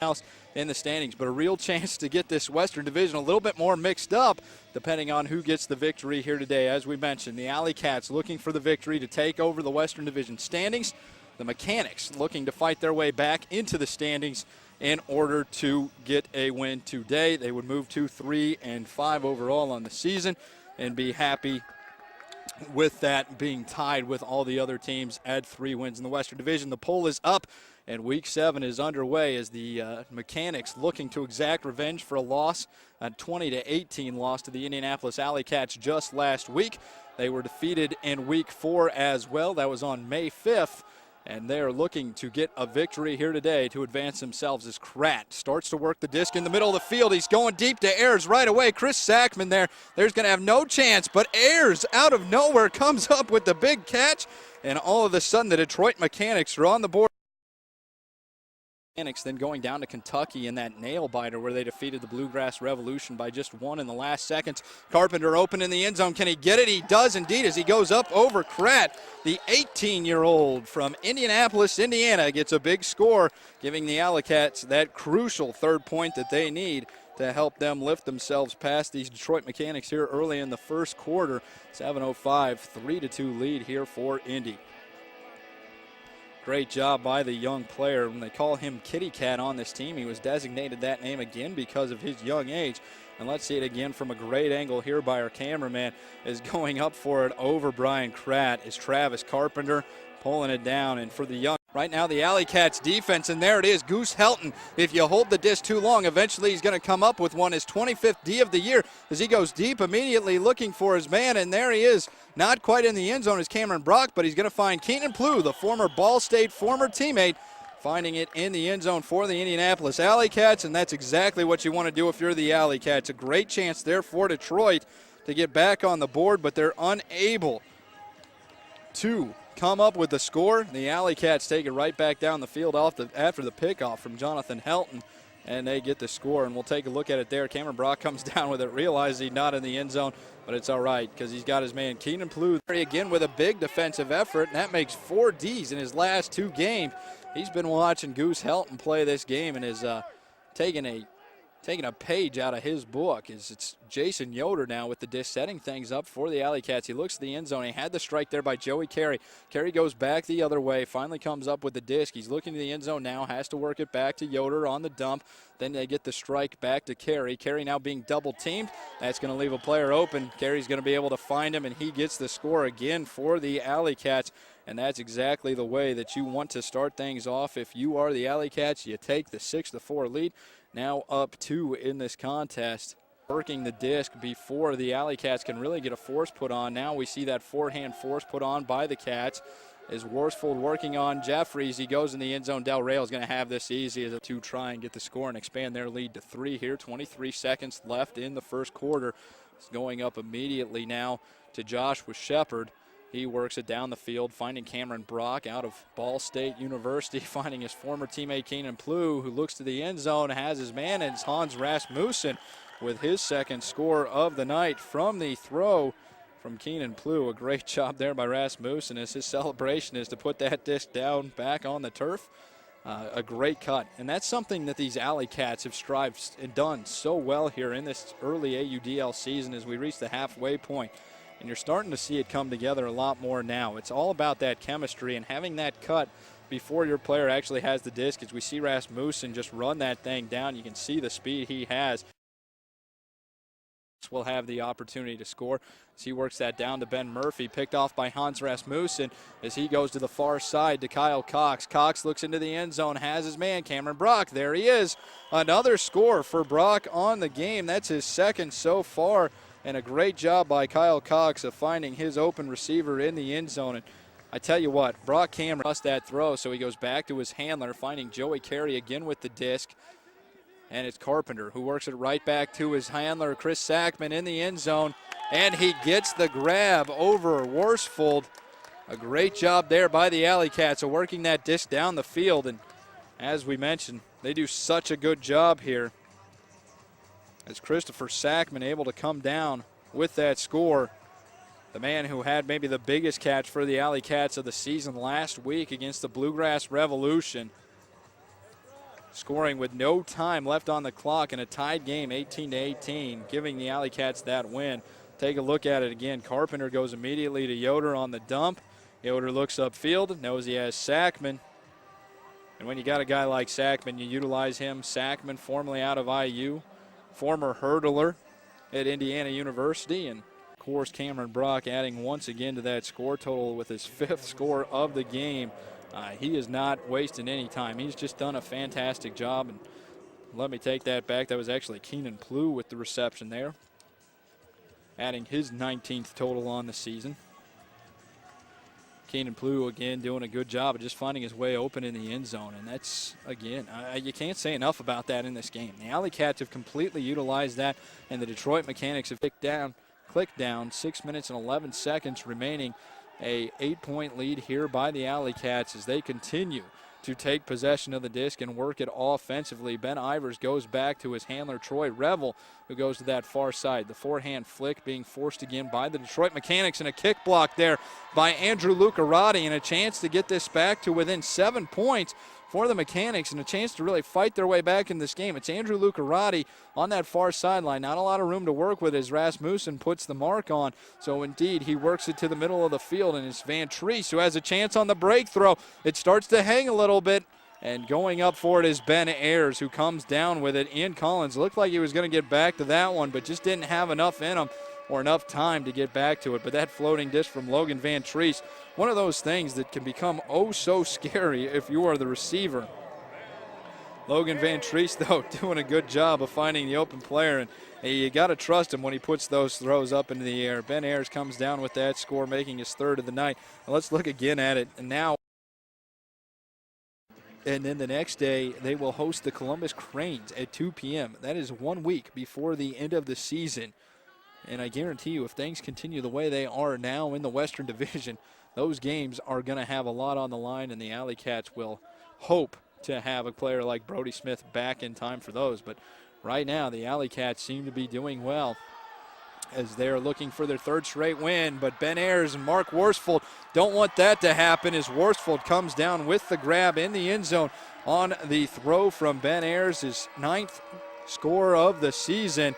house in the standings, but a real chance to get this Western Division a little bit more mixed up depending on who gets the victory here today. As we mentioned, the Alley Cats looking for the victory to take over the Western Division standings. The Mechanix looking to fight their way back into the standings in order to get a win today. They would move to 3-5 overall on the season and be happy with that being tied with all the other teams at 3 wins in the Western Division. The poll is up, and Week 7 is underway as the Mechanix looking to exact revenge for a loss, a 20-18 loss to the Indianapolis Alley Cats just last week. They were defeated in Week 4 as well. That was on May 5th. And they're looking to get a victory here today to advance themselves as Kratt starts to work the disc in the middle of the field. He's going deep to Ayers right away. Chris Sackman there's going to have no chance, but Ayers out of nowhere comes up with the big catch, and all of a sudden the Detroit Mechanix are on the board. Then going down to Kentucky in that nail-biter where they defeated the Bluegrass Revolution by just 1 in the last seconds. Carpenter open in the end zone. Can he get it? He does indeed as he goes up over Kratt. The 18-year-old from Indianapolis, Indiana, gets a big score, giving the Alley Cats that crucial third point that they need to help them lift themselves past these Detroit Mechanix here early in the first quarter. 7:05, 3-2 lead here for Indy. Great job by the young player. When they call him Kitty Cat on this team, he was designated that name again because of his young age. And let's see it again from a great angle here by our cameraman. Is going up for it over Brian Kratt is Travis Carpenter pulling it down. And for the young, right now the Alley Cats defense, and there it is, Goose Helton. If you hold the disc too long, eventually he's going to come up with one, his 25th D of the year, as he goes deep immediately looking for his man, and there he is. Not quite in the end zone is Cameron Brock, but he's going to find Keenan Plew, the former Ball State former teammate, finding it in the end zone for the Indianapolis Alley Cats, and that's exactly what you want to do if you're the Alley Cats. A great chance there for Detroit to get back on the board, but they're unable to come up with the score. The Alley Cats take it right back down the field after the pickoff from Jonathan Helton, and they get the score, and we'll take a look at it there. Cameron Brock comes down with it, realizes he's not in the end zone, but it's all right because he's got his man Keenan Plew again with a big defensive effort, and that makes 4 Ds in his last 2 games. He's been watching Goose Helton play this game and is taking a page out of his book. It's Jason Yoder now with the disc setting things up for the Alley Cats. He looks to the end zone. He had the strike there by Joey Carey. Carey goes back the other way, finally comes up with the disc. He's looking to the end zone now, has to work it back to Yoder on the dump. Then they get the strike back to Carey. Carey now being double teamed. That's going to leave a player open. Carey's going to be able to find him, and he gets the score again for the Alley Cats. And that's exactly the way that you want to start things off. If you are the Alley Cats, you take the 6-4 lead. Now up 2 in this contest. Working the disc before the Alley Cats can really get a force put on. Now we see that forehand force put on by the Cats. Is Worsfold working on Jeffries. He goes in the end zone. Del Rey is going to have this easy as to try and get the score and expand their lead to 3 here. 23 seconds left in the first quarter. It's going up immediately now to Joshua Shepard. He works it down the field, finding Cameron Brock out of Ball State University, finding his former teammate Keenan Plew, who looks to the end zone, has his man, and it's Hans Rasmussen with his second score of the night from the throw from Keenan Plew. A great job there by Rasmussen as his celebration is to put that disc down back on the turf. A great cut, and that's something that these Alley Cats have strived and done so well here in this early AUDL season as we reach the halfway point. And you're starting to see it come together a lot more now. It's all about that chemistry and having that cut before your player actually has the disc. As we see Rasmussen just run that thing down, you can see the speed he has. Will have the opportunity to score as he works that down to Ben Murphy, picked off by Hans Rasmussen as he goes to the far side to Kyle Cox. Cox looks into the end zone, has his man Cameron Brock. There he is. Another score for Brock on the game. That's his second so far. And a great job by Kyle Cox of finding his open receiver in the end zone. And I tell you what, Brock Cameron lost that throw, so he goes back to his handler, finding Joey Carey again with the disc. And it's Carpenter who works it right back to his handler, Chris Sackman, in the end zone. And he gets the grab over Worsfold. A great job there by the Alley Cats of working that disc down the field. And as we mentioned, they do such a good job here. As Christopher Sackman able to come down with that score. The man who had maybe the biggest catch for the Alley Cats of the season last week against the Bluegrass Revolution. scoring with no time left on the clock in a tied game, 18-18, giving the Alley Cats that win. Take a look at it again. Carpenter goes immediately to Yoder on the dump. Yoder looks upfield, knows he has Sackman. And when you got a guy like Sackman, you utilize him. Sackman, formerly out of IU, former hurdler at Indiana University. And, of course, Cameron Brock adding once again to that score total with his 5th score of the game. He is not wasting any time. He's just done a fantastic job. And let me take that back. That was actually Keenan Plew with the reception there, adding his 19th total on the season. Keenan Plew, again, doing a good job of just finding his way open in the end zone. And that's, again, you can't say enough about that in this game. The Alley Cats have completely utilized that, and the Detroit Mechanics have clicked down, 6 minutes and 11 seconds remaining. A 8-point lead here by the Alley Cats as they continue to take possession of the disc and work it offensively. Ben Ivers goes back to his handler, Troy Revel, who goes to that far side. The forehand flick being forced again by the Detroit Mechanics, and a kick block there by Andrew Lucarati, and a chance to get this back to within 7 points for the Mechanics and a chance to really fight their way back in this game. It's Andrew Lucarati on that far sideline. Not a lot of room to work with as Rasmussen puts the mark on. So, indeed, he works it to the middle of the field, and it's Van Treese who has a chance on the break throw. It starts to hang a little bit, and going up for it is Ben Ayers, who comes down with it. Ian Collins looked like he was going to get back to that one, but just didn't have enough in him or enough time to get back to it. But that floating disc from Logan Van Treese, one of those things that can become oh so scary if you are the receiver. Logan Van Treese, though, doing a good job of finding the open player, and you got to trust him when he puts those throws up into the air. Ben Ayers comes down with that score, making his 3rd of the night. And let's look again at it. And then the next day, they will host the Columbus Cranes at 2 p.m. That is 1 week before the end of the season. And I guarantee you, if things continue the way they are now in the Western Division, those games are going to have a lot on the line, and the Alley Cats will hope to have a player like Brody Smith back in time for those. But right now, the Alley Cats seem to be doing well as they're looking for their 3rd straight win. But Ben Ayers and Mark Worsfold don't want that to happen as Worsfold comes down with the grab in the end zone on the throw from Ben Ayers, his 9th score of the season.